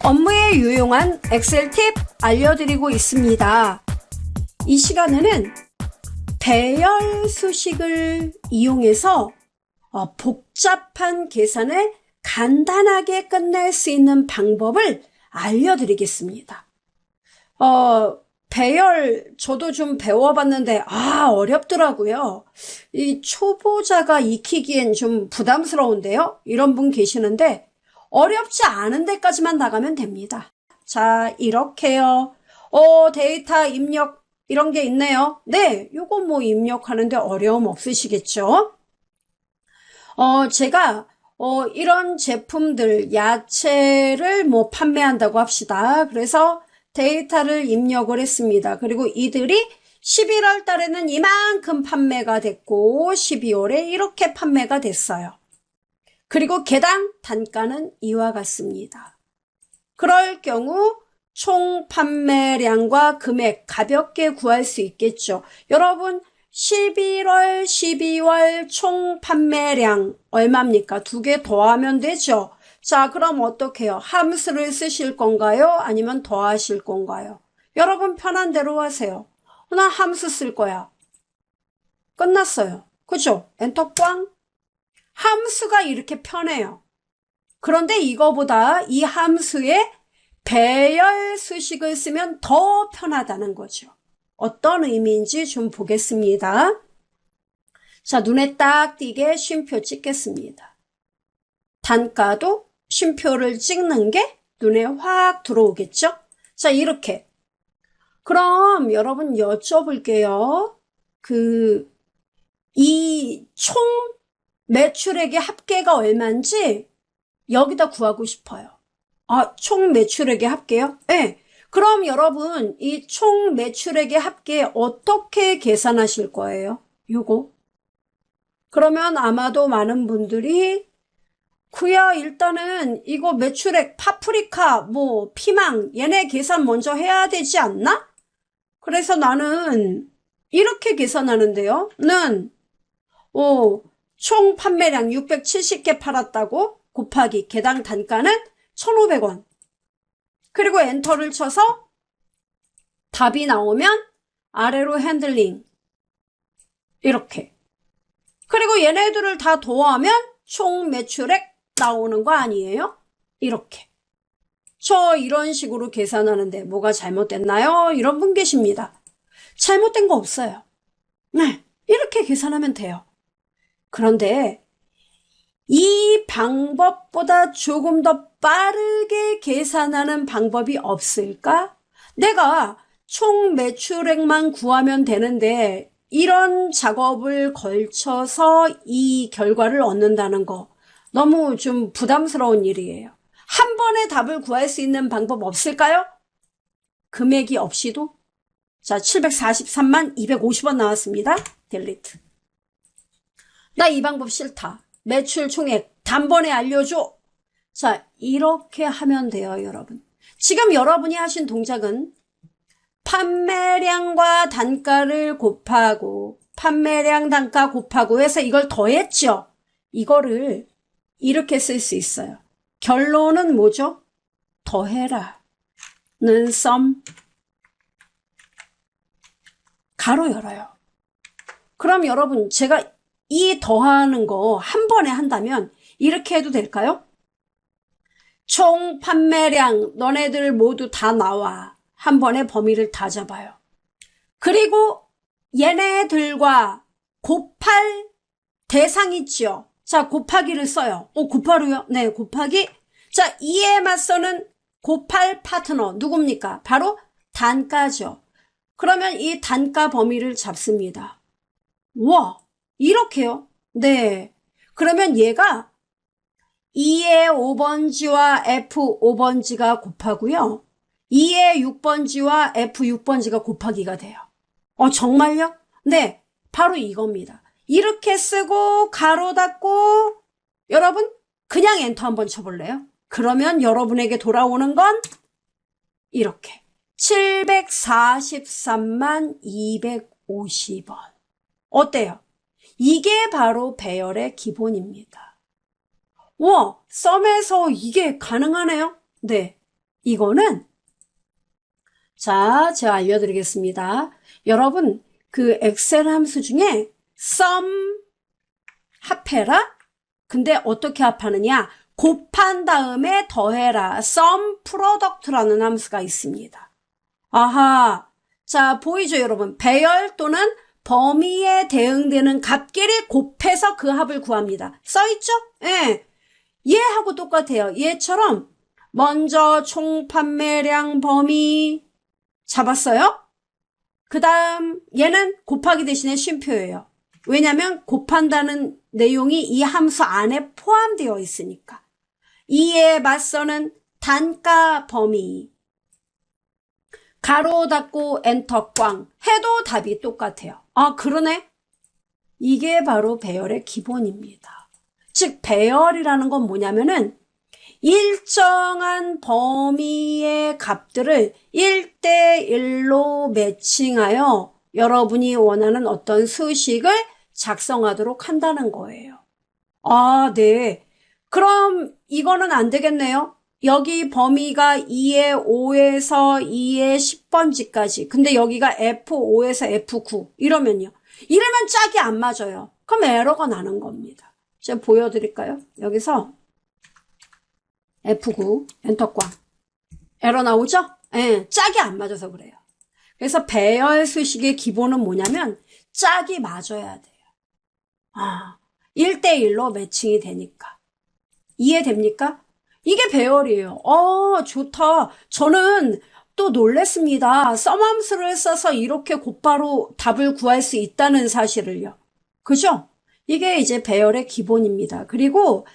업무에 유용한 엑셀 팁 알려드리고 있습니다. 이 시간에는 배열 수식을 이용해서 복잡한 계산을 간단하게 끝낼 수 있는 방법을 알려드리겠습니다. 배열 저도 좀 배워봤는데 어렵더라고요. 이 초보자가 익히기엔 좀 부담스러운데요. 이런 분 계시는데 어렵지 않은 데까지만 나가면 됩니다. 자, 이렇게요. 데이터 입력 이런 게 있네요. 네, 요거 뭐 입력하는데 어려움 없으시겠죠? 제가 이런 제품들 야채를 뭐 판매한다고 합시다. 그래서 데이터를 입력을 했습니다. 그리고 이들이 11월 달에는 이만큼 판매가 됐고 12월에 이렇게 판매가 됐어요. 그리고 개당 단가는 이와 같습니다. 그럴 경우 총 판매량과 금액 가볍게 구할 수 있겠죠. 여러분 11월, 12월 총 판매량 얼마입니까? 두 개 더하면 되죠. 자, 그럼 어떻게 해요? 함수를 쓰실 건가요? 아니면 더하실 건가요? 여러분 편한 대로 하세요. 나 함수 쓸 거야. 끝났어요. 그죠? 엔터 꽝. 함수가 이렇게 편해요. 그런데 이거보다 이 함수에 배열 수식을 쓰면 더 편하다는 거죠. 어떤 의미인지 좀 보겠습니다. 자, 눈에 딱 띄게 쉼표 찍겠습니다. 단가도 쉼표를 찍는 게 눈에 확 들어오겠죠? 자, 이렇게. 그럼 여러분 여쭤볼게요. 이 총 매출액의 합계가 얼마인지 여기다 구하고 싶어요. 총 매출액의 합계요? 네. 그럼 여러분 이 총 매출액의 합계 어떻게 계산하실 거예요? 요거. 그러면 아마도 많은 분들이 그야 일단은 이거 매출액 파프리카 뭐 피망 얘네 계산 먼저 해야 되지 않나? 그래서 나는 이렇게 계산하는데요. 총 판매량 670개 팔았다고 곱하기 개당 단가는 1,500원. 그리고 엔터를 쳐서 답이 나오면 아래로 핸들링 이렇게. 그리고 얘네들을 다 더하면 총 매출액 나오는 거 아니에요? 이렇게. 저 이런 식으로 계산하는데 뭐가 잘못됐나요? 이런 분 계십니다. 잘못된 거 없어요. 네, 이렇게 계산하면 돼요. 그런데 이 방법보다 조금 더 빠르게 계산하는 방법이 없을까? 내가 총 매출액만 구하면 되는데 이런 작업을 걸쳐서 이 결과를 얻는다는 거 너무 좀 부담스러운 일이에요. 한 번에 답을 구할 수 있는 방법 없을까요? 금액이 없이도? 자, 743만 250원 나왔습니다. 딜리트. 나 이 방법 싫다. 매출 총액 단번에 알려줘. 자, 이렇게 하면 돼요, 여러분. 지금 여러분이 하신 동작은 판매량과 단가를 곱하고 판매량 단가 곱하고 해서 이걸 더했죠. 이거를 이렇게 쓸 수 있어요. 결론은 뭐죠? 더해라 는 sum 가로 열어요. 그럼 여러분 제가 이 더하는 거 한 번에 한다면 이렇게 해도 될까요? 총 판매량 너네들 모두 다 나와. 한 번에 범위를 다 잡아요. 그리고 얘네들과 곱할 대상 있죠. 자, 곱하기를 써요. 곱하루요? 네, 곱하기. 자, 이에 맞서는 곱할 파트너 누굽니까? 바로 단가죠. 그러면 이 단가 범위를 잡습니다. 와, 이렇게요? 네. 그러면 얘가 2의 5번지와 F5번지가 곱하고요. 2의 6번지와 F6번지가 곱하기가 돼요. 정말요? 네, 바로 이겁니다. 이렇게 쓰고 가로 닫고 여러분 그냥 엔터 한번 쳐볼래요? 그러면 여러분에게 돌아오는 건 이렇게 743만 250원. 어때요? 이게 바로 배열의 기본입니다. 와, 썸에서 이게 가능하네요? 네. 이거는 자, 제가 알려드리겠습니다. 여러분, 그 엑셀 함수 중에 sum 합해라? 근데 어떻게 합하느냐? 곱한 다음에 더해라. sum product라는 함수가 있습니다. 아하. 자, 보이죠, 여러분? 배열 또는 범위에 대응되는 값끼리 곱해서 그 합을 구합니다. 써있죠? 예. 얘하고 똑같아요. 얘처럼 먼저 총 판매량 범위 잡았어요? 그 다음 얘는 곱하기 대신에 쉼표예요. 왜냐면 곱한다는 내용이 이 함수 안에 포함되어 있으니까. 이에 맞서는 단가 범위. 가로 닫고 엔터 꽝 해도 답이 똑같아요. 아, 그러네. 이게 바로 배열의 기본입니다. 즉 배열이라는 건 뭐냐면은 일정한 범위의 값들을 1대1로 매칭하여 여러분이 원하는 어떤 수식을 작성하도록 한다는 거예요. 아, 네. 그럼 이거는 안 되겠네요. 여기 범위가 2의 5에서 2의 10번지까지. 근데 여기가 F5에서 F9 이러면요. 이러면 짝이 안 맞아요. 그럼 에러가 나는 겁니다. 제가 보여드릴까요? 여기서 F9 엔터 꽝 에러 나오죠? 예, 짝이 안 맞아서 그래요. 그래서 배열 수식의 기본은 뭐냐면 짝이 맞아야 돼요. 아, 1대1로 매칭이 되니까. 이해됩니까? 이게 배열이에요. 좋다. 저는 또 놀랬습니다. 썸함수를 써서 이렇게 곧바로 답을 구할 수 있다는 사실을요. 그죠? 이게 이제 배열의 기본입니다. 그리고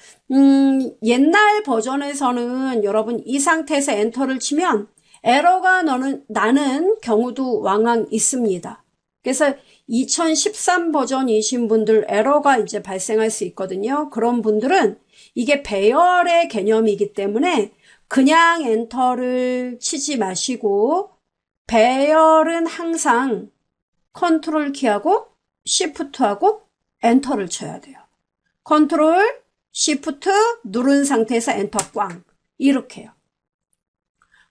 옛날 버전에서는 여러분 이 상태에서 엔터를 치면 에러가 나는 경우도 왕왕 있습니다. 그래서 2013 버전이신 분들 에러가 이제 발생할 수 있거든요. 그런 분들은 이게 배열의 개념이기 때문에 그냥 엔터를 치지 마시고 배열은 항상 컨트롤 키하고 시프트하고 엔터를 쳐야 돼요. 컨트롤 시프트 누른 상태에서 엔터 꽝 이렇게요.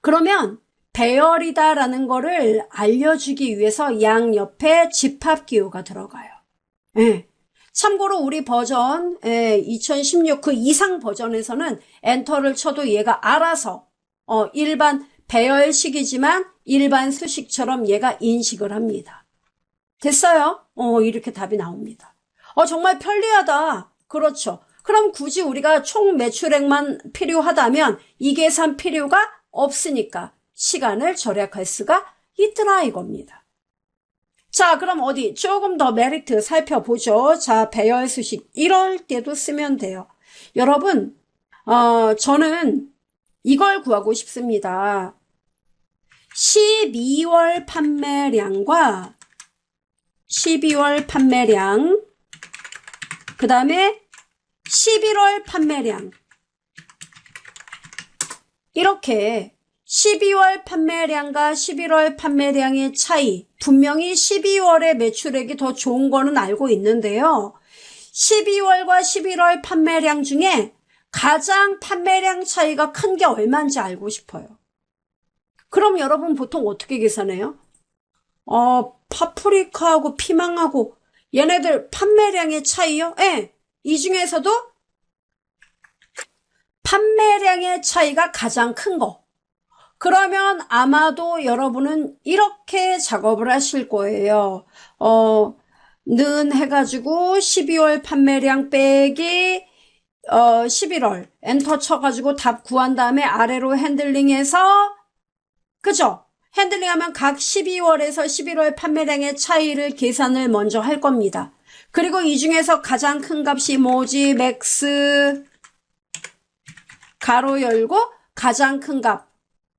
그러면 배열이다라는 거를 알려주기 위해서 양옆에 집합기호가 들어가요. 네. 참고로 우리 버전 2016 그 이상 버전에서는 엔터를 쳐도 얘가 알아서 일반 배열식이지만 일반 수식처럼 얘가 인식을 합니다. 됐어요? 이렇게 답이 나옵니다. 정말 편리하다. 그렇죠. 그럼 굳이 우리가 총 매출액만 필요하다면 이 계산 필요가 없으니까 시간을 절약할 수가 있더라 이겁니다. 자, 그럼 어디 조금 더 메리트 살펴보죠. 자, 배열 수식 이럴 때도 쓰면 돼요. 여러분, 저는 이걸 구하고 싶습니다. 12월 판매량과 12월 판매량, 그 다음에 11월 판매량, 이렇게 12월 판매량과 11월 판매량의 차이, 분명히 12월의 매출액이 더 좋은 거는 알고 있는데요. 12월과 11월 판매량 중에 가장 판매량 차이가 큰 게 얼마인지 알고 싶어요. 그럼 여러분 보통 어떻게 계산해요? 파프리카하고 피망하고 얘네들 판매량의 차이요? 네, 이 중에서도 판매량의 차이가 가장 큰 거. 그러면 아마도 여러분은 이렇게 작업을 하실 거예요. 는 해가지고 12월 판매량 빼기 11월 엔터 쳐가지고 답 구한 다음에 아래로 핸들링해서 그죠? 핸들링하면 각 12월에서 11월 판매량의 차이를 계산을 먼저 할 겁니다. 그리고 이 중에서 가장 큰 값이 뭐지? 맥스 가로 열고 가장 큰 값.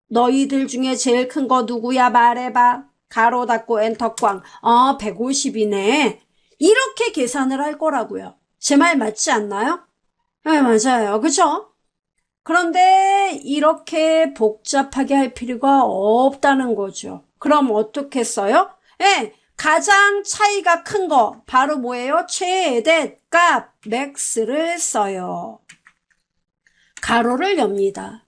너희들 중에 제일 큰 거 누구야? 말해봐. 가로 닫고 엔터 꽝. 150이네. 이렇게 계산을 할 거라고요. 제 말 맞지 않나요? 네, 맞아요. 그죠? 그런데 이렇게 복잡하게 할 필요가 없다는 거죠. 그럼 어떻게 써요? 네, 가장 차이가 큰 거 바로 뭐예요? 최대값 맥스를 써요. 가로를 엽니다.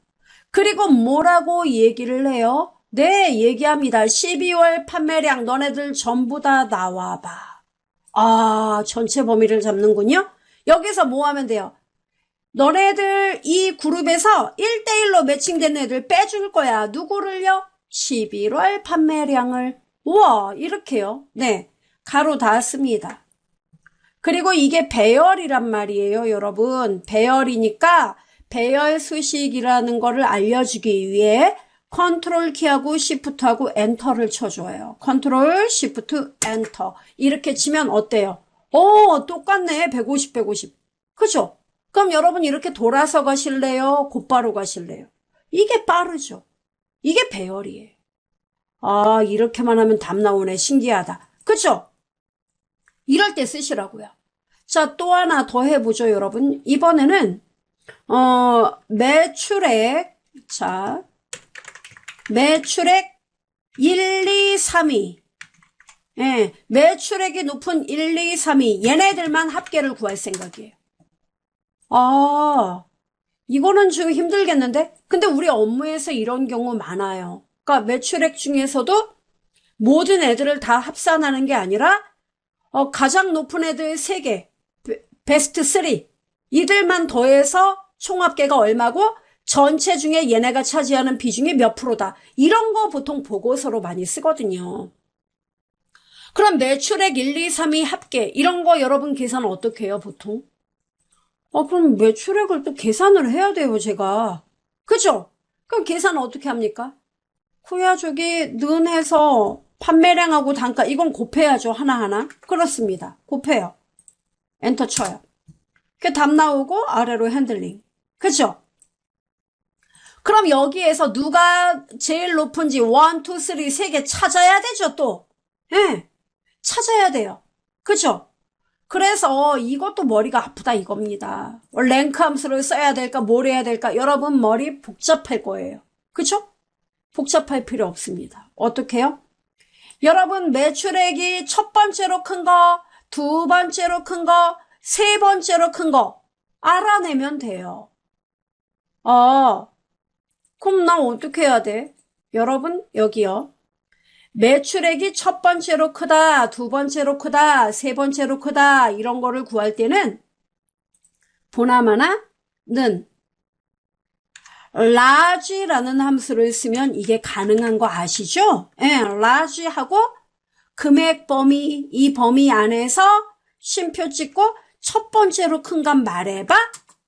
그리고 뭐라고 얘기를 해요? 네, 얘기합니다. 12월 판매량 너네들 전부 다 나와봐. 아, 전체 범위를 잡는군요. 여기서 뭐 하면 돼요? 너네들 이 그룹에서 1대1로 매칭된 애들 빼줄 거야. 누구를요? 11월 판매량을. 우와, 이렇게요. 네, 가로 닫습니다. 그리고 이게 배열이란 말이에요, 여러분. 배열이니까 배열 수식이라는 거를 알려주기 위해 컨트롤 키하고 시프트하고 엔터를 쳐줘요. 컨트롤 시프트 엔터 이렇게 치면 어때요? 똑같네. 150 150. 그죠? 그럼 여러분 이렇게 돌아서 가실래요? 곧바로 가실래요? 이게 빠르죠. 이게 배열이에요. 아, 이렇게만 하면 답 나오네. 신기하다. 그죠? 이럴 때 쓰시라고요. 자, 또 하나 더 해보죠, 여러분. 이번에는 매출액. 자, 매출액 1, 2, 3위. 예, 매출액이 높은 1, 2, 3위. 얘네들만 합계를 구할 생각이에요. 아, 이거는 좀 힘들겠는데? 근데 우리 업무에서 이런 경우 많아요. 그러니까 매출액 중에서도 모든 애들을 다 합산하는 게 아니라 가장 높은 애들 3개, 베스트 3. 이들만 더해서 총합계가 얼마고 전체 중에 얘네가 차지하는 비중이 몇 프로다. 이런 거 보통 보고서로 많이 쓰거든요. 그럼 매출액 1, 2, 3위 합계 이런 거 여러분 계산 어떻게 해요 보통? 그럼 매출액을 또 계산을 해야 돼요 제가. 그죠? 그럼 계산 어떻게 합니까? 구야족이 는 해서 판매량하고 단가 이건 곱해야죠. 하나하나. 그렇습니다. 곱해요. 엔터 쳐요. 그 답 나오고 아래로 핸들링. 그죠? 그럼 여기에서 누가 제일 높은지 1, 2, 3, 3개 찾아야 되죠 또. 예, 찾아야 돼요. 그죠? 그래서 이것도 머리가 아프다 이겁니다. 랭크 함수를 써야 될까 뭘 해야 될까 여러분 머리 복잡할 거예요. 그죠? 복잡할 필요 없습니다. 어떻게 해요? 여러분 매출액이 첫 번째로 큰 거, 두 번째로 큰 거, 세 번째로 큰 거 알아내면 돼요. 그럼 나 어떻게 해야 돼? 여러분 여기요. 매출액이 첫 번째로 크다, 두 번째로 크다, 세 번째로 크다 이런 거를 구할 때는 보나마나 는 large라는 함수를 쓰면 이게 가능한 거 아시죠? 예, large하고 금액 범위, 이 범위 안에서 쉼표 찍고 첫 번째로 큰 건 말해봐.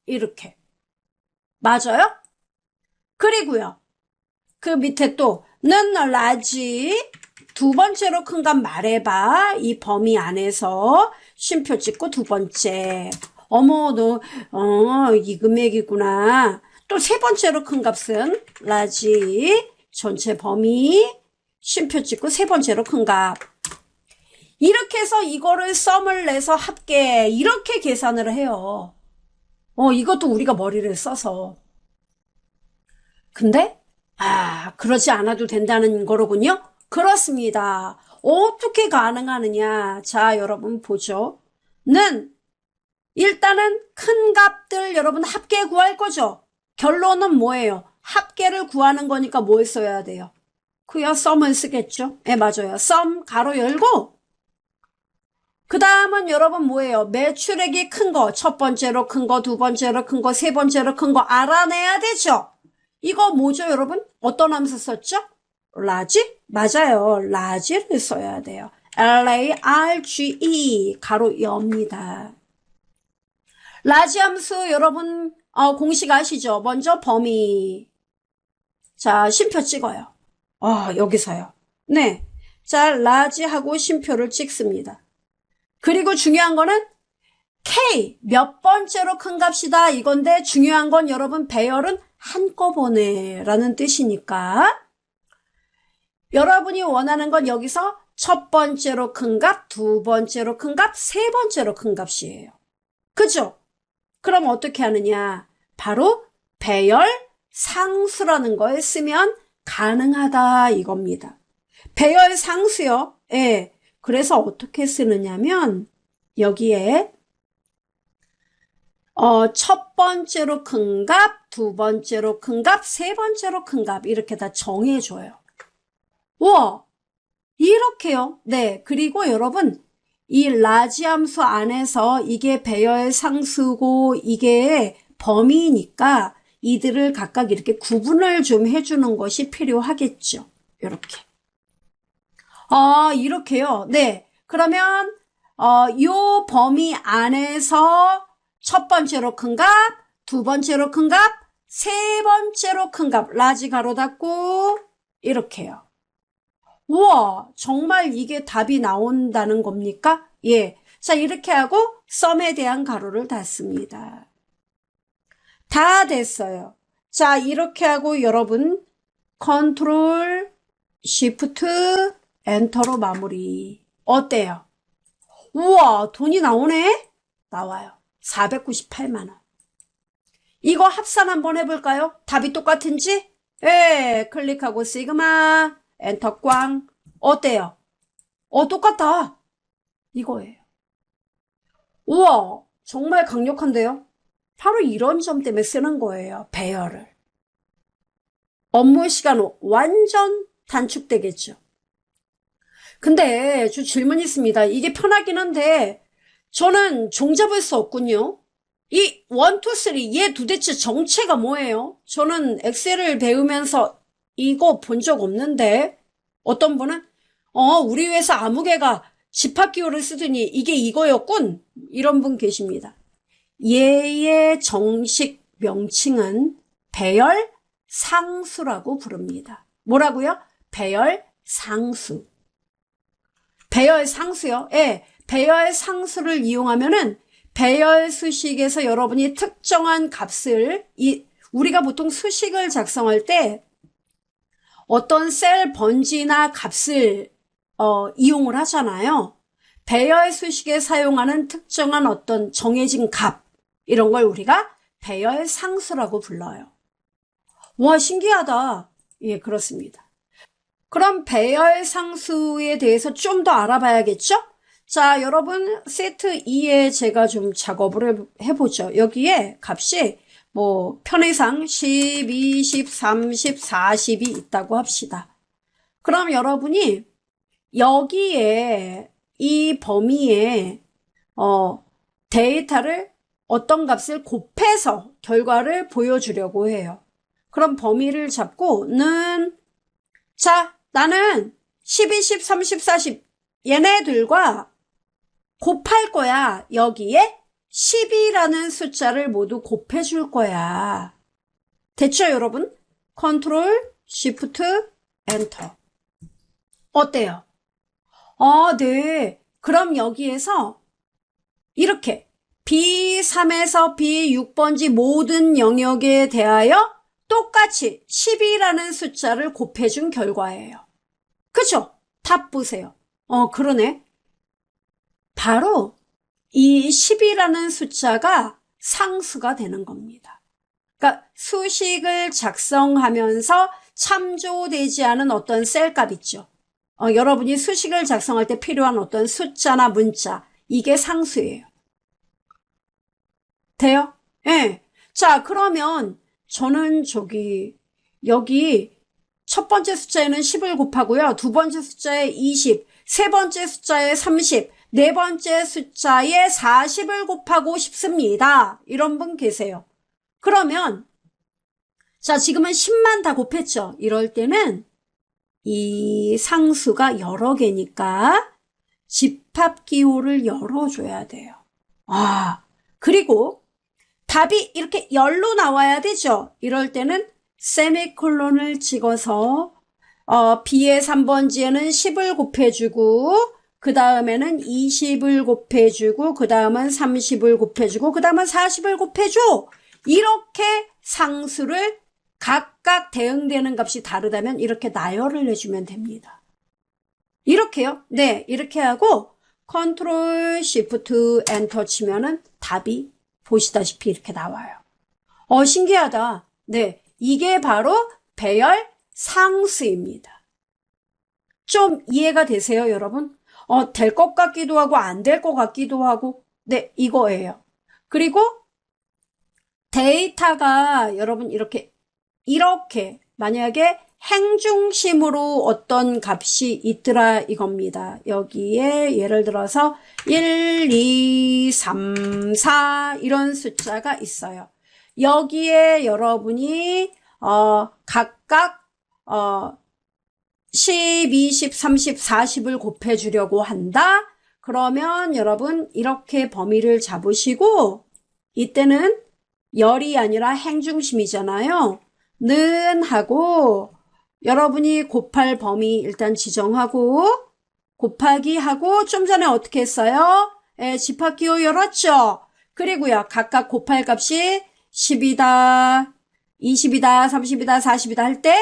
이렇게. 맞아요? 그리고요. 그 밑에 또 는 large 두 번째로 큰 건 말해봐. 이 범위 안에서 쉼표 찍고 두 번째. 어머, 너, 이 금액이구나. 또 세 번째로 큰 값은 large 전체 범위 쉼표 찍고 세 번째로 큰 값. 이렇게 해서 이거를 썸을 내서 합계 이렇게 계산을 해요. 이것도 우리가 머리를 써서. 근데 그러지 않아도 된다는 거로군요. 그렇습니다. 어떻게 가능하느냐. 자, 여러분 보죠. 는 일단은 큰 값들 여러분 합계 구할 거죠. 결론은 뭐예요? 합계를 구하는 거니까 뭘 써야 돼요? 그야 썸을 쓰겠죠. 네, 맞아요. 썸 가로 열고 그 다음은 여러분 뭐예요? 매출액이 큰 거, 첫 번째로 큰 거, 두 번째로 큰 거, 세 번째로 큰 거 알아내야 되죠. 이거 뭐죠, 여러분? 어떤 함수 썼죠? large? 맞아요. large를 써야 돼요. large 가로 엽니다. large 함수 여러분 공식 아시죠? 먼저 범위. 자, 쉼표 찍어요. 여기서요. 네. 자, large하고 쉼표를 찍습니다. 그리고 중요한 거는 K 몇 번째로 큰 값이다 이건데 중요한 건 여러분 배열은 한꺼번에 라는 뜻이니까 여러분이 원하는 건 여기서 첫 번째로 큰 값, 두 번째로 큰 값, 세 번째로 큰 값이에요. 그죠? 그럼 어떻게 하느냐? 바로 배열 상수라는 걸 쓰면 가능하다 이겁니다. 배열 상수요. 예. 그래서 어떻게 쓰느냐면 여기에 첫 번째로 큰 값, 두 번째로 큰 값, 세 번째로 큰 값, 이렇게 다 정해줘요. 우와! 이렇게요. 네. 그리고 여러분, 이 라지 함수 안에서 이게 배열 상수고 이게 범위니까 이들을 각각 이렇게 구분을 좀 해주는 것이 필요하겠죠. 이렇게. 이렇게요. 네. 그러면, 요 범위 안에서 첫 번째로 큰 값, 두 번째로 큰 값, 세 번째로 큰 값, 라지 가로 닫고, 이렇게요. 우와, 정말 이게 답이 나온다는 겁니까? 예. 자, 이렇게 하고 썸에 대한 가로를 닫습니다. 다 됐어요. 자, 이렇게 하고 여러분 컨트롤 쉬프트 엔터로 마무리. 어때요? 우와, 돈이 나오네? 나와요. 498만 원. 이거 합산 한번 해볼까요? 답이 똑같은지? 예, 클릭하고 시그마 엔터 꽝. 어때요? 똑같다. 이거예요. 우와, 정말 강력한데요? 바로 이런 점 때문에 쓰는 거예요. 배열을. 업무 시간 완전 단축되겠죠. 근데 저 질문이 있습니다. 이게 편하긴 한데 저는 종잡을 수 없군요. 이 1, 2, 3, 얘 도대체 정체가 뭐예요? 저는 엑셀을 배우면서 이거 본 적 없는데 어떤 분은 우리 회사 아무개가 집합기호를 쓰더니 이게 이거였군. 이런 분 계십니다. 얘의 정식 명칭은 배열 상수라고 부릅니다. 뭐라고요? 배열 상수. 배열 상수요? 예. 배열 상수를 이용하면은 배열 수식에서 여러분이 특정한 값을 우리가 보통 수식을 작성할 때 어떤 셀 번지나 값을 이용을 하잖아요. 배열 수식에 사용하는 특정한 어떤 정해진 값 이런 걸 우리가 배열 상수라고 불러요. 와, 신기하다. 예, 그렇습니다. 그럼 배열 상수에 대해서 좀 더 알아봐야겠죠? 자, 여러분 세트 2에 제가 좀 작업을 해보죠. 여기에 값이 뭐 편의상 10, 20, 30, 40이 있다고 합시다. 그럼 여러분이 여기에 이 범위에 데이터를 어떤 값을 곱해서 결과를 보여주려고 해요. 그럼 범위를 잡고는 자, 나는 10, 20, 30, 40 얘네들과 곱할 거야. 여기에 10이라는 숫자를 모두 곱해줄 거야. 됐죠, 여러분? 컨트롤, 쉬프트, 엔터. 어때요? 네. 그럼 여기에서 이렇게 B3에서 B6번지 모든 영역에 대하여 똑같이 10이라는 숫자를 곱해준 결과예요. 그죠? 답 보세요. 그러네. 바로 이 10이라는 숫자가 상수가 되는 겁니다. 그러니까 수식을 작성하면서 참조되지 않은 어떤 셀값 있죠. 여러분이 수식을 작성할 때 필요한 어떤 숫자나 문자, 이게 상수예요. 돼요? 예. 자, 그러면 저는 여기 첫 번째 숫자에는 10을 곱하고요. 두 번째 숫자에 20, 세 번째 숫자에 30, 네 번째 숫자에 40을 곱하고 싶습니다. 이런 분 계세요. 그러면 자, 지금은 10만 다 곱했죠. 이럴 때는 이 상수가 여러 개니까 집합기호를 열어줘야 돼요. 그리고 답이 이렇게 열로 나와야 되죠. 이럴 때는 세미콜론을 찍어서 B의 3번지에는 10을 곱해주고 그 다음에는 20을 곱해주고 그 다음은 30을 곱해주고 그 다음은 40을 곱해줘. 이렇게 상수를 각각 대응되는 값이 다르다면 이렇게 나열을 해주면 됩니다. 이렇게요? 네, 이렇게 하고 컨트롤 쉬프트 엔터 치면은 답이 보시다시피 이렇게 나와요. 신기하다. 네, 이게 바로 배열 상수입니다. 좀 이해가 되세요, 여러분? 될 것 같기도 하고 안 될 것 같기도 하고 네, 이거예요. 그리고 데이터가 여러분 이렇게 만약에 행중심으로 어떤 값이 있더라 이겁니다. 여기에 예를 들어서 1, 2, 3, 4 이런 숫자가 있어요. 여기에 여러분이 각각 10, 20, 30, 40을 곱해 주려고 한다. 그러면 여러분 이렇게 범위를 잡으시고 이때는 열이 아니라 행중심이잖아요. 는 하고 여러분이 곱할 범위 일단 지정하고 곱하기 하고 좀 전에 어떻게 했어요? 집합기호 열었죠? 그리고요 각각 곱할 값이 10이다, 20이다, 30이다, 40이다 할 때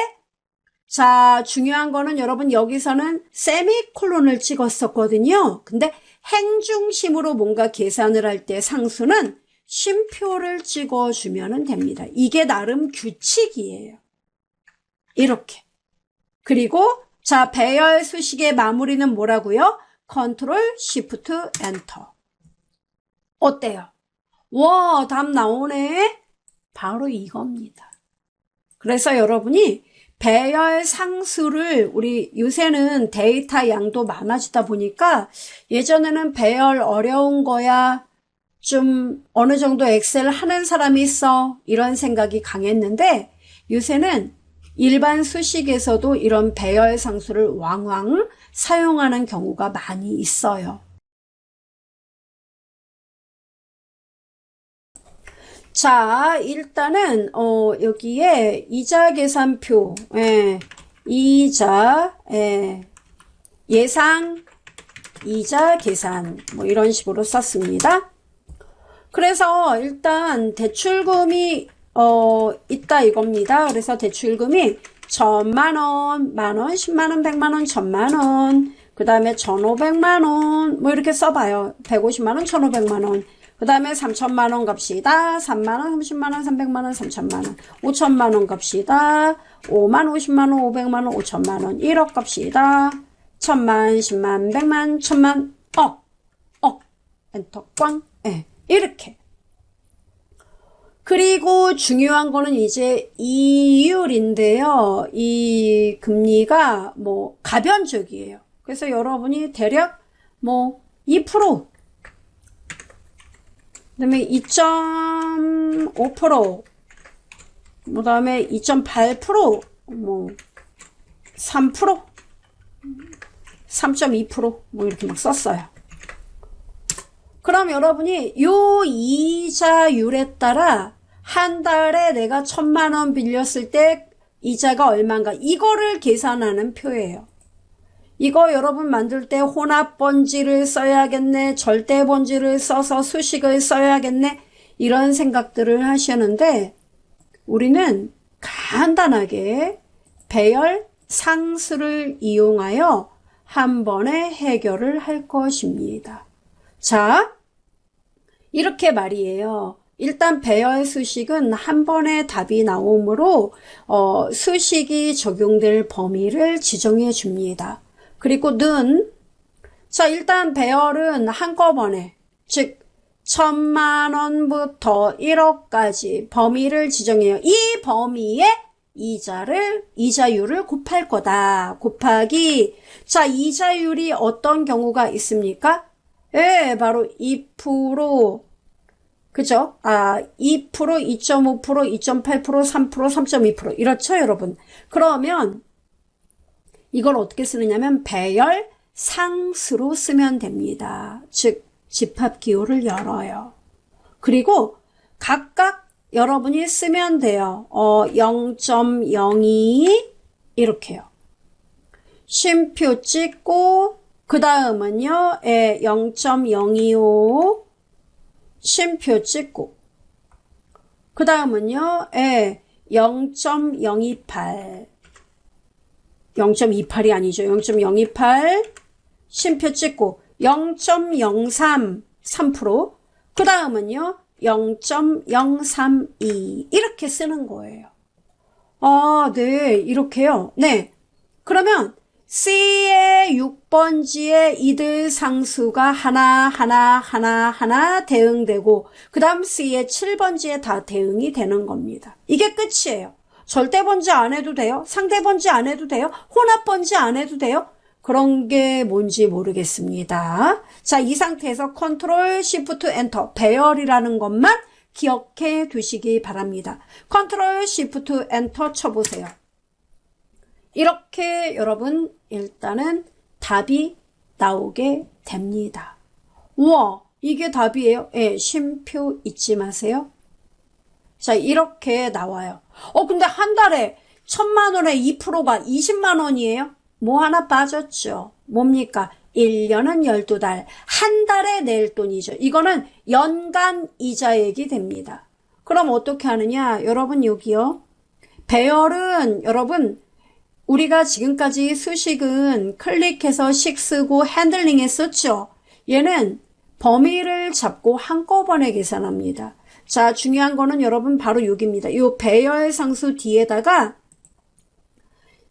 자, 중요한 거는 여러분 여기서는 세미콜론을 찍었었거든요. 근데 행중심으로 뭔가 계산을 할 때 상수는 쉼표를 찍어주면 됩니다. 이게 나름 규칙이에요. 이렇게. 그리고 자, 배열 수식의 마무리는 뭐라고요? 컨트롤 쉬프트 엔터. 어때요? 와, 답 나오네. 바로 이겁니다. 그래서 여러분이 배열 상수를 우리 요새는 데이터 양도 많아지다 보니까 예전에는 배열 어려운 거야 좀 어느 정도 엑셀 하는 사람이 있어 이런 생각이 강했는데 요새는 일반 수식에서도 이런 배열 상수를 왕왕 사용하는 경우가 많이 있어요. 자, 일단은 여기에 이자 계산표, 이자, 예상 이자 계산 뭐 이런 식으로 썼습니다. 그래서 일단 대출금이 있다 이겁니다. 그래서 대출금이 1000만원, 만원, 10만원, 100만원, 1000만원, 그 다음에 1500만원 뭐 이렇게 써봐요. 150만원, 1500만원. 그 다음에 3천만원 갑시다. 3만원, 30만원, 300만원, 3천만원. 5천만원 갑시다. 5만, 50만원, 500만원, 5천만원. 1억 갑시다. 1000만, 10만, 100만, 1000만, 억. 엔터, 꽝. 이렇게. 그리고 중요한 거는 이제 이율인데요. 이 금리가 뭐 가변적이에요. 그래서 여러분이 대략 뭐 2%, 그 다음에 2.5%, 그 다음에 2.8%, 뭐 3%, 3.2%, 뭐 이렇게 막 썼어요. 그럼 여러분이 요 이자율에 따라 한 달에 내가 1000만원 빌렸을 때 이자가 얼마인가 이거를 계산하는 표예요. 이거 여러분 만들 때 혼합번지를 써야겠네, 절대번지를 써서 수식을 써야겠네 이런 생각들을 하시는데 우리는 간단하게 배열 상수를 이용하여 한 번에 해결을 할 것입니다. 자, 이렇게 말이에요. 일단 배열 수식은 한 번에 답이 나오므로 수식이 적용될 범위를 지정해 줍니다. 그리고 는, 자, 일단 배열은 한꺼번에, 즉, 1000만원부터 1억까지 범위를 지정해요. 이 범위에 이자율을 곱할 거다. 곱하기, 자, 이자율이 어떤 경우가 있습니까? 예, 바로 2%, 그죠? 2%, 2.5%, 2.8%, 3%, 3.2%. 이렇죠, 여러분? 그러면, 이걸 어떻게 쓰느냐면 배열 상수로 쓰면 됩니다. 즉 집합기호를 열어요. 그리고 각각 여러분이 쓰면 돼요. 0.02 이렇게요. 쉼표 찍고 그 다음은요 0.025 쉼표 찍고 그 다음은요 0.028 0.28이 아니죠. 0.028 쉼표 찍고 0.03 3%, 그 다음은요 0.032 이렇게 쓰는 거예요. 네, 이렇게요. 네, 그러면 C의 6번지에 이들 상수가 하나 대응되고 그 다음 C의 7번지에 다 대응이 되는 겁니다. 이게 끝이에요. 절대번지 안 해도 돼요? 상대번지 안 해도 돼요? 혼합번지 안 해도 돼요? 그런 게 뭔지 모르겠습니다. 자, 이 상태에서 컨트롤 시프트 엔터 배열이라는 것만 기억해 두시기 바랍니다. 컨트롤 시프트 엔터 쳐보세요. 이렇게 여러분 일단은 답이 나오게 됩니다. 우와, 이게 답이에요? 예, 쉼표 잊지 마세요. 자, 이렇게 나와요. 근데 한 달에 1,000만 원에 2%가 20만 원이에요? 뭐 하나 빠졌죠. 뭡니까? 1년은 12달, 한 달에 낼 돈이죠. 이거는 연간 이자액이 됩니다. 그럼 어떻게 하느냐? 여러분 여기요. 배열은 여러분 우리가 지금까지 수식은 클릭해서 식 쓰고 핸들링 했었죠. 얘는 범위를 잡고 한꺼번에 계산합니다. 자, 중요한 거는 여러분 바로 여기입니다. 이 배열 상수 뒤에다가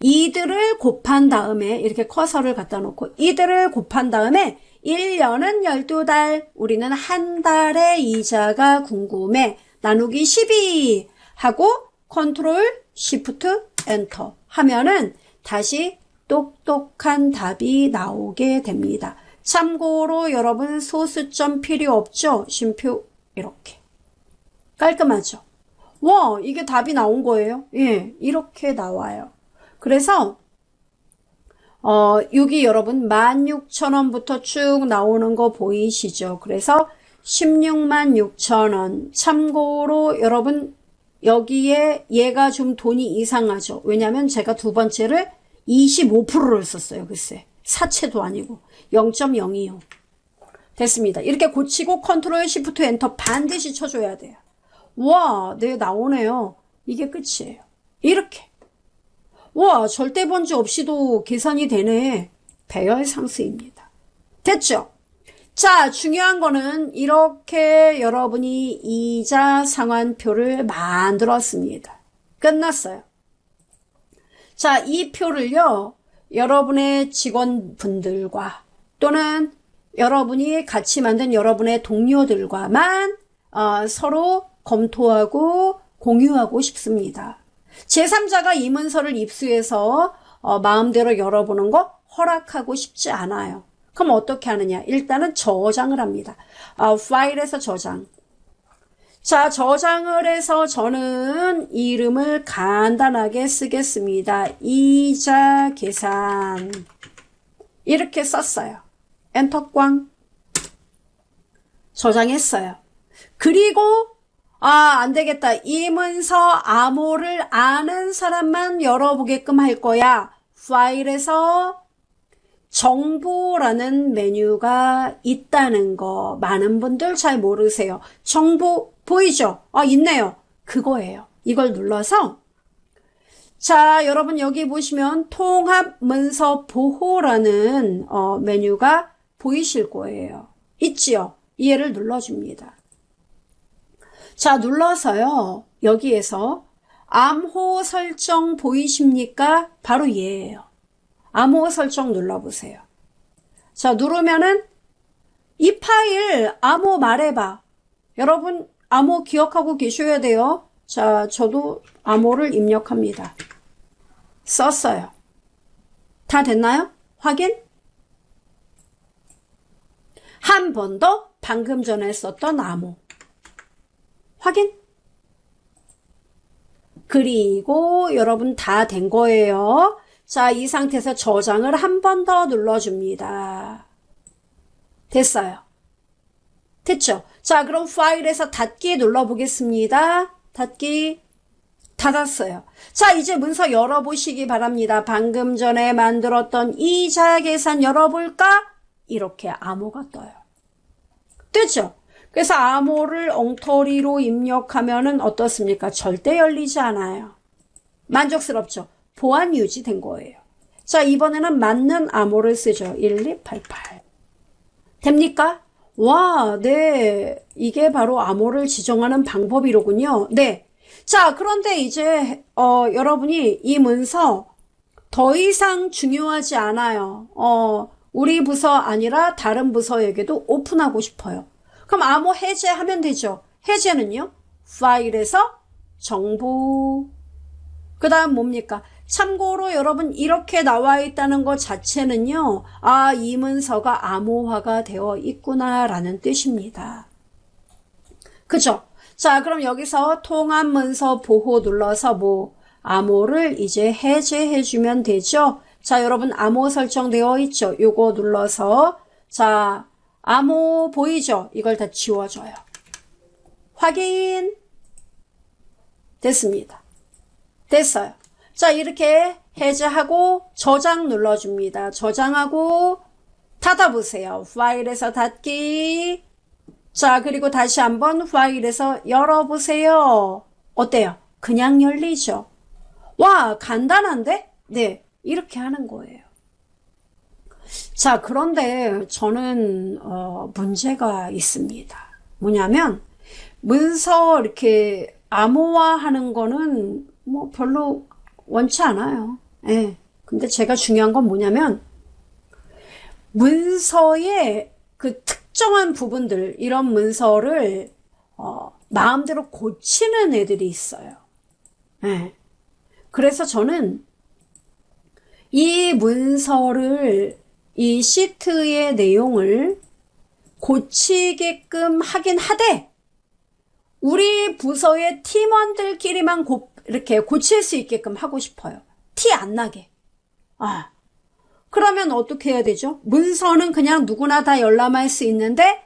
이들을 곱한 다음에 이렇게 커서를 갖다 놓고 이들을 곱한 다음에 1년은 12달, 우리는 한 달의 이자가 궁금해. 나누기 12 하고 컨트롤 시프트 엔터 하면은 다시 똑똑한 답이 나오게 됩니다. 참고로 여러분 소수점 필요 없죠? 쉼표 이렇게. 깔끔하죠? 와, 이게 답이 나온 거예요? 예, 이렇게 나와요. 그래서 여기 여러분 16,000원부터 쭉 나오는 거 보이시죠? 그래서 166,000원. 참고로 여러분 여기에 얘가 좀 돈이 이상하죠. 왜냐면 제가 두 번째를 25%를 썼어요. 글쎄. 사채도 아니고 0.025. 됐습니다. 이렇게 고치고 컨트롤 시프트 엔터 반드시 쳐줘야 돼요. 와, 네, 나오네요. 이게 끝이에요. 이렇게. 와, 절대번지 없이도 계산이 되네. 배열 상수입니다. 됐죠? 자, 중요한 거는 이렇게 여러분이 이자 상환표를 만들었습니다. 끝났어요. 자, 이 표를요, 여러분의 직원분들과 또는 여러분이 같이 만든 여러분의 동료들과만 서로 검토하고 공유하고 싶습니다. 제3자가 이 문서를 입수해서 마음대로 열어보는 거 허락하고 싶지 않아요. 그럼 어떻게 하느냐? 일단은 저장을 합니다. 파일에서 저장. 자, 저장을 해서 저는 이름을 간단하게 쓰겠습니다. 이자 계산. 이렇게 썼어요. 엔터 꽝. 저장했어요. 그리고 안 되겠다. 이 문서 암호를 아는 사람만 열어보게끔 할 거야. 파일에서 정보라는 메뉴가 있다는 거 많은 분들 잘 모르세요. 정보 보이죠? 있네요. 그거예요. 이걸 눌러서 자, 여러분 여기 보시면 통합 문서 보호라는 메뉴가 보이실 거예요. 있지요? 얘를 눌러줍니다. 자, 눌러서요. 여기에서 암호 설정 보이십니까? 바로 얘예요. 암호 설정 눌러보세요. 자, 누르면은 이 파일 암호 말해봐. 여러분 암호 기억하고 계셔야 돼요. 자, 저도 암호를 입력합니다. 썼어요. 다 됐나요? 확인? 한 번 더 방금 전에 썼던 암호. 확인? 그리고 여러분 다 된 거예요. 자, 이 상태에서 저장을 한 번 더 눌러줍니다. 됐어요. 됐죠? 자, 그럼 파일에서 닫기 눌러보겠습니다. 닫기. 닫았어요. 자, 이제 문서 열어보시기 바랍니다. 방금 전에 만들었던 이자 계산 열어볼까? 이렇게 암호가 떠요. 됐죠? 그래서 암호를 엉터리로 입력하면은 어떻습니까? 절대 열리지 않아요. 만족스럽죠? 보안 유지된 거예요. 자, 이번에는 맞는 암호를 쓰죠. 1288. 됩니까? 와, 네. 이게 바로 암호를 지정하는 방법이로군요. 네. 자, 그런데 이제 여러분이 이 문서 더 이상 중요하지 않아요. 우리 부서 아니라 다른 부서에게도 오픈하고 싶어요. 그럼 암호 해제하면 되죠. 해제는요, 파일에서 정보. 그 다음 뭡니까? 참고로 여러분 이렇게 나와 있다는 것 자체는요, 아, 이 문서가 암호화가 되어 있구나라는 뜻입니다. 그죠? 자, 그럼 여기서 통합 문서 보호 눌러서 암호를 이제 해제해주면 되죠? 자, 여러분 암호 설정되어 있죠? 요거 눌러서, 자, 암호 보이죠? 이걸 다 지워줘요. 확인. 됐습니다. 됐어요. 자, 이렇게 해제하고 저장 눌러줍니다. 저장하고 닫아보세요. 파일에서 닫기. 자, 그리고 다시 한번 파일에서 열어보세요. 어때요? 그냥 열리죠? 와, 간단한데? 네, 이렇게 하는 거예요. 자, 그런데 저는 문제가 있습니다. 뭐냐면 문서 이렇게 암호화하는 거는 별로 원치 않아요. 예. 근데 제가 중요한 건 뭐냐면 문서의 그 특정한 부분들, 이런 문서를 마음대로 고치는 애들이 있어요. 예. 그래서 저는 이 문서를, 이 시트의 내용을 고치게끔 하긴 하되 우리 부서의 팀원들끼리만 이렇게 고칠 수 있게끔 하고 싶어요. 티 안 나게. 아, 그러면 어떻게 해야 되죠? 문서는 그냥 누구나 다 열람할 수 있는데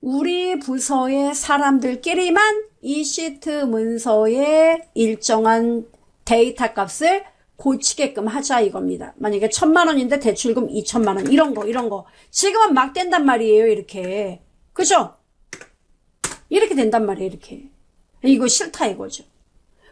우리 부서의 사람들끼리만 이 시트 문서의 일정한 데이터 값을 고치게끔 하자 이겁니다. 만약에 1,000만 원인데 대출금 2,000만 원, 이런 거. 지금은 막 된단 말이에요, 이렇게. 그죠? 이렇게 된단 말이에요, 이렇게. 이거 싫다 이거죠.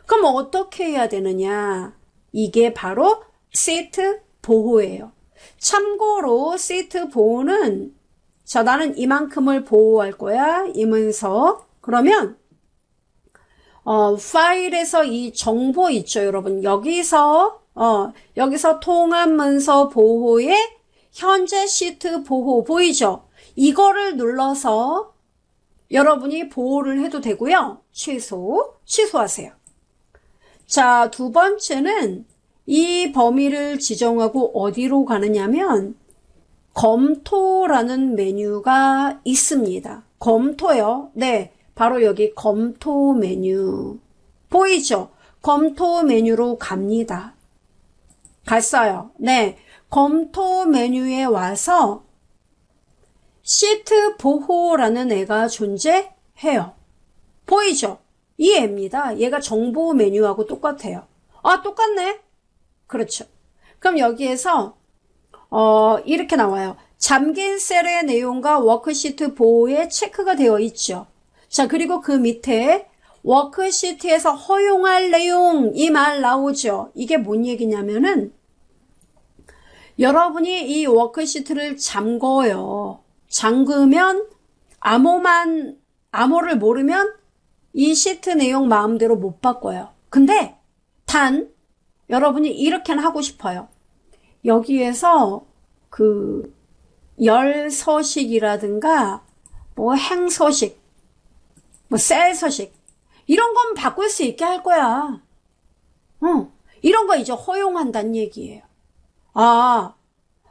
그럼 어떻게 해야 되느냐? 이게 바로 시트 보호예요. 참고로 시트 보호는, 자, 나는 이만큼을 보호할 거야, 이 문서. 그러면 파일에서 이 정보 있죠, 여러분. 여기서 통합 문서 보호의 현재 시트 보호 보이죠? 이거를 눌러서 여러분이 보호를 해도 되고요. 취소하세요. 자, 두 번째는 이 범위를 지정하고 어디로 가느냐면 검토라는 메뉴가 있습니다. 검토요. 네, 바로 여기 검토 메뉴 보이죠? 검토 메뉴로 갑니다. 갔어요. 네, 검토 메뉴에 와서 시트 보호라는 애가 존재해요. 보이죠? 이 애입니다. 얘가 정보 메뉴하고 똑같아요. 아, 똑같네? 그렇죠. 그럼 여기에서 이렇게 나와요. 잠긴 셀의 내용과 워크시트 보호에 체크가 되어 있죠. 자, 그리고 그 밑에 워크시트에서 허용할 내용, 이 말 나오죠. 이게 뭔 얘기냐면은 여러분이 이 워크시트를 잠궈요. 잠그면 암호를 모르면 이 시트 내용 마음대로 못 바꿔요. 근데 단 여러분이 이렇게는 하고 싶어요. 여기에서 그 열 서식이라든가 행 서식, 셀 서식 이런 건 바꿀 수 있게 할 거야. 이런 거 이제 허용한다는 얘기예요. 아,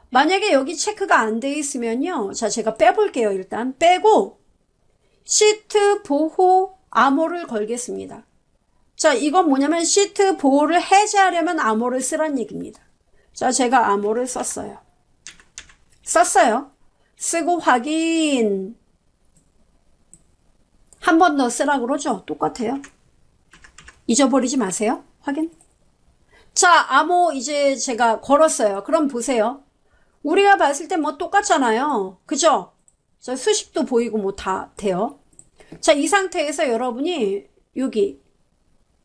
만약에 여기 체크가 안 돼 있으면요. 자, 제가 빼볼게요. 일단 빼고 시트 보호 암호를 걸겠습니다. 자, 이건 뭐냐면 시트 보호를 해제하려면 암호를 쓰란 얘기입니다. 자, 제가 암호를 썼어요. 쓰고 확인. 한 번 더 쓰라 그러죠? 똑같아요. 잊어버리지 마세요. 확인. 자, 암호 이제 제가 걸었어요. 그럼 보세요. 우리가 봤을 때 똑같잖아요. 그죠? 자, 수식도 보이고 다 돼요. 자, 이 상태에서 여러분이 여기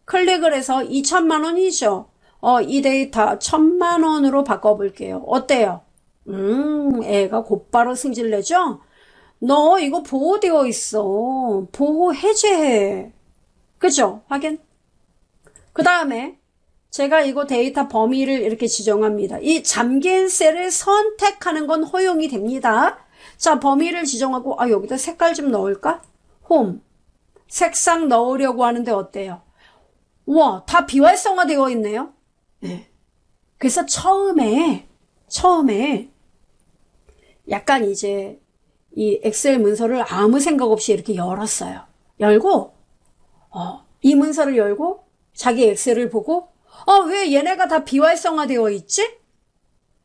클릭을 해서 2,000만 원이죠. 이 데이터 1,000만 원으로 바꿔볼게요. 어때요? 애가 곧바로 승질내죠? 너 이거 보호되어 있어. 보호 해제해. 그죠? 확인. 그 다음에 제가 이거 데이터 범위를 이렇게 지정합니다. 이 잠긴 셀을 선택하는 건 허용이 됩니다. 자, 범위를 지정하고, 여기다 색깔 좀 넣을까? 홈. 색상 넣으려고 하는데 어때요? 우와, 다 비활성화 되어 있네요. 네. 그래서 처음에 약간 이제 이 엑셀 문서를 아무 생각 없이 이렇게 열었어요. 열고, 이 문서를 열고, 자기 엑셀을 보고, 왜 얘네가 다 비활성화 되어 있지?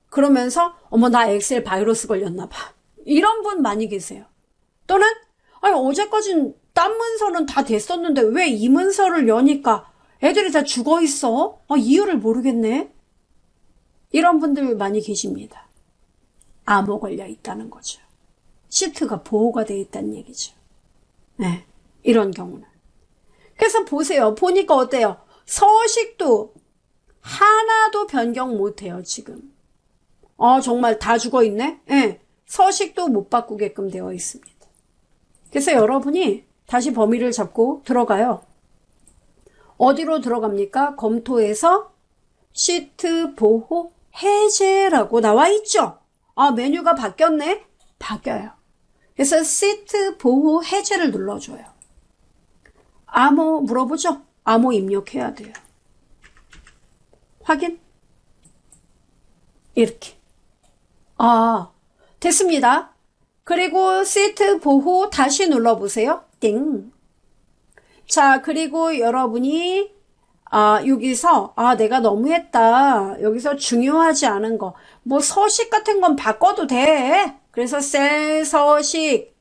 그러면서, 나 엑셀 바이러스 걸렸나 봐. 이런 분 많이 계세요. 또는, 어제까진 딴 문서는 다 됐었는데 왜 이 문서를 여니까 애들이 다 죽어 있어? 이유를 모르겠네. 이런 분들 많이 계십니다. 암호 걸려 있다는 거죠. 시트가 보호가 되어 있다는 얘기죠. 네, 이런 경우는. 그래서 보세요. 보니까 어때요? 서식도 하나도 변경 못해요, 지금. 정말 다 죽어 있네? 네, 서식도 못 바꾸게끔 되어 있습니다. 그래서 여러분이 다시 범위를 잡고 들어가요. 어디로 들어갑니까? 검토에서 시트 보호 해제라고 나와 있죠? 메뉴가 바뀌었네? 바뀌어요. 그래서 시트 보호 해제를 눌러줘요. 암호 물어보죠? 암호 입력해야 돼요. 확인? 이렇게. 됐습니다. 그리고 시트 보호 다시 눌러보세요. 띵. 자, 그리고 여러분이 여기서 내가 너무했다. 여기서 중요하지 않은 거. 뭐 서식 같은 건 바꿔도 돼. 그래서 셀 서식,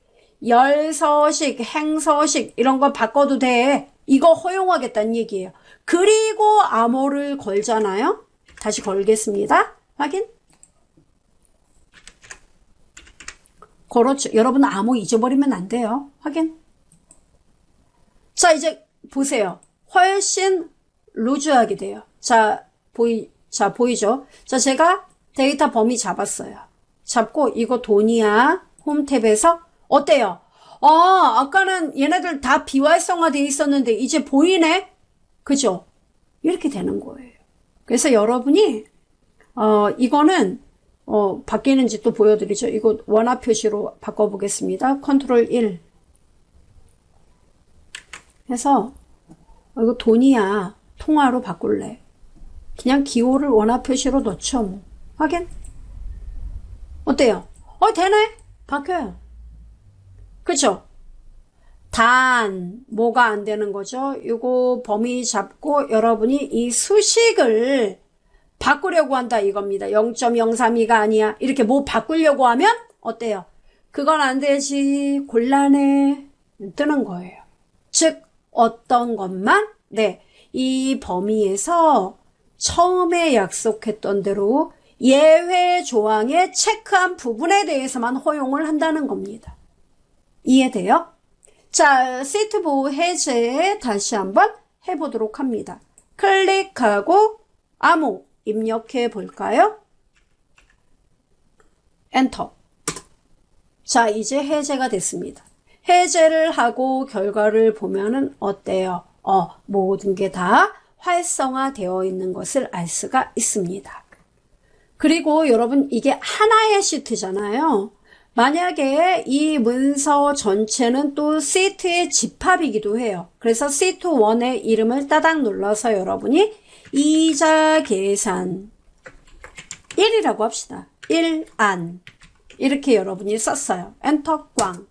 열 서식, 행 서식 이런 거 바꿔도 돼. 이거 허용하겠다는 얘기예요. 그리고 암호를 걸잖아요. 다시 걸겠습니다. 확인. 걸었죠. 여러분 암호 잊어버리면 안 돼요. 확인. 자, 이제 보세요. 훨씬 루즈하게 돼요. 자, 보이죠? 자, 제가 데이터 범위 잡았어요. 잡고 이거 돈이야. 홈 탭에서 어때요? 아까는 얘네들 다 비활성화 돼 있었는데 이제 보이네? 그죠? 이렇게 되는 거예요. 그래서 여러분이 이거는 바뀌는지 또 보여드리죠. 이거 원화 표시로 바꿔보겠습니다. 컨트롤 1 해서 이거 돈이야. 통화로 바꿀래. 그냥 기호를 원화 표시로 넣죠. 뭐. 확인? 어때요? 되네. 바뀌어요. 그쵸? 단 뭐가 안 되는 거죠? 이거 범위 잡고 여러분이 이 수식을 바꾸려고 한다 이겁니다. 0.032가 아니야. 이렇게 뭐 바꾸려고 하면 어때요? 그건 안 되지. 곤란해. 뜨는 거예요. 즉 어떤 것만 이 범위에서 처음에 약속했던 대로 예외 조항에 체크한 부분에 대해서만 허용을 한다는 겁니다. 이해돼요? 자, 시트 보호 해제 다시 한번 해보도록 합니다. 클릭하고 암호 입력해 볼까요? 엔터. 자, 이제 해제가 됐습니다. 해제를 하고 결과를 보면은 어때요? 모든 게 다 활성화되어 있는 것을 알 수가 있습니다. 그리고 여러분 이게 하나의 시트잖아요. 만약에 이 문서 전체는 또 시트의 집합이기도 해요. 그래서 시트 1의 이름을 따닥 눌러서 여러분이 이자 계산 1이라고 합시다. 1안 이렇게 여러분이 썼어요. 엔터 꽝.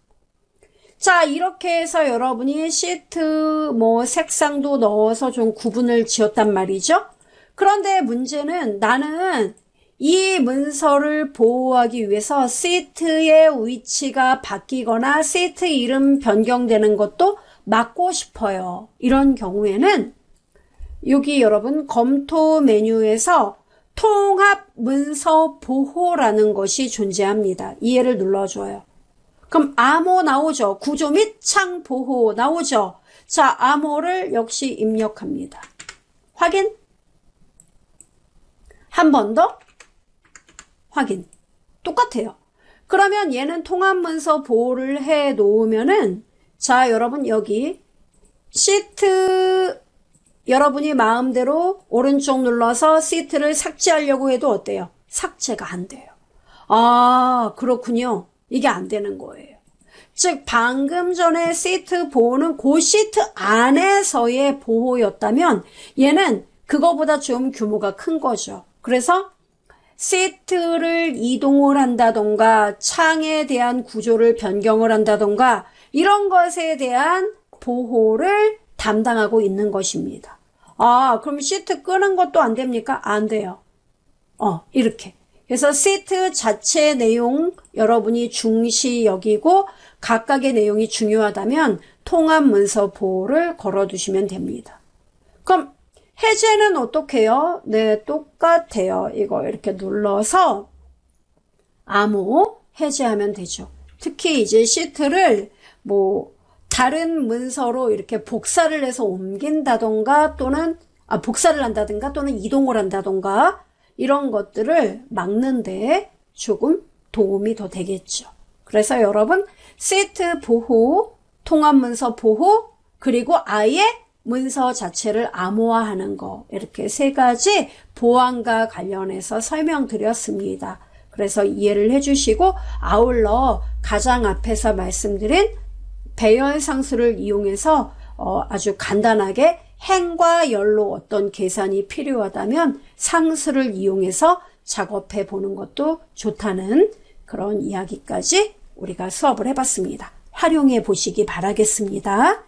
자, 이렇게 해서 여러분이 시트 색상도 넣어서 좀 구분을 지었단 말이죠. 그런데 문제는 나는 이 문서를 보호하기 위해서 시트의 위치가 바뀌거나 시트 이름 변경되는 것도 막고 싶어요. 이런 경우에는 여기 여러분 검토 메뉴에서 통합 문서 보호라는 것이 존재합니다. 이해를 눌러줘요. 그럼 암호 나오죠. 구조 및 창 보호 나오죠. 자, 암호를 역시 입력합니다. 확인. 한 번 더 확인. 똑같아요. 그러면 얘는 통합 문서 보호를 해 놓으면은 자, 여러분 여기 시트 여러분이 마음대로 오른쪽 눌러서 시트를 삭제하려고 해도 어때요? 삭제가 안 돼요. 아, 그렇군요. 이게 안 되는 거예요. 즉 방금 전에 시트 보호는 그 시트 안에서의 보호였다면 얘는 그거보다 좀 규모가 큰 거죠. 그래서 시트를 이동을 한다던가 창에 대한 구조를 변경을 한다던가 이런 것에 대한 보호를 담당하고 있는 것입니다. 아, 그럼 시트 끄는 것도 안 됩니까? 안 돼요. 이렇게. 그래서 시트 자체 내용 여러분이 중시 여기고 각각의 내용이 중요하다면 통합 문서 보호를 걸어두시면 됩니다. 그럼 해제는 어떻게 해요? 네, 똑같아요. 이거 이렇게 눌러서 암호 해제하면 되죠. 특히 이제 시트를 다른 문서로 이렇게 복사를 해서 옮긴다던가 또는 복사를 한다든가 또는 이동을 한다던가 이런 것들을 막는데 조금 도움이 더 되겠죠. 그래서 여러분 시트 보호, 통합문서 보호, 그리고 아예 문서 자체를 암호화하는 거 이렇게 세 가지 보안과 관련해서 설명드렸습니다. 그래서 이해를 해주시고 아울러 가장 앞에서 말씀드린 배열 상수를 이용해서 아주 간단하게 행과 열로 어떤 계산이 필요하다면 상수를 이용해서 작업해 보는 것도 좋다는 그런 이야기까지 우리가 수업을 해봤습니다. 활용해 보시기 바라겠습니다.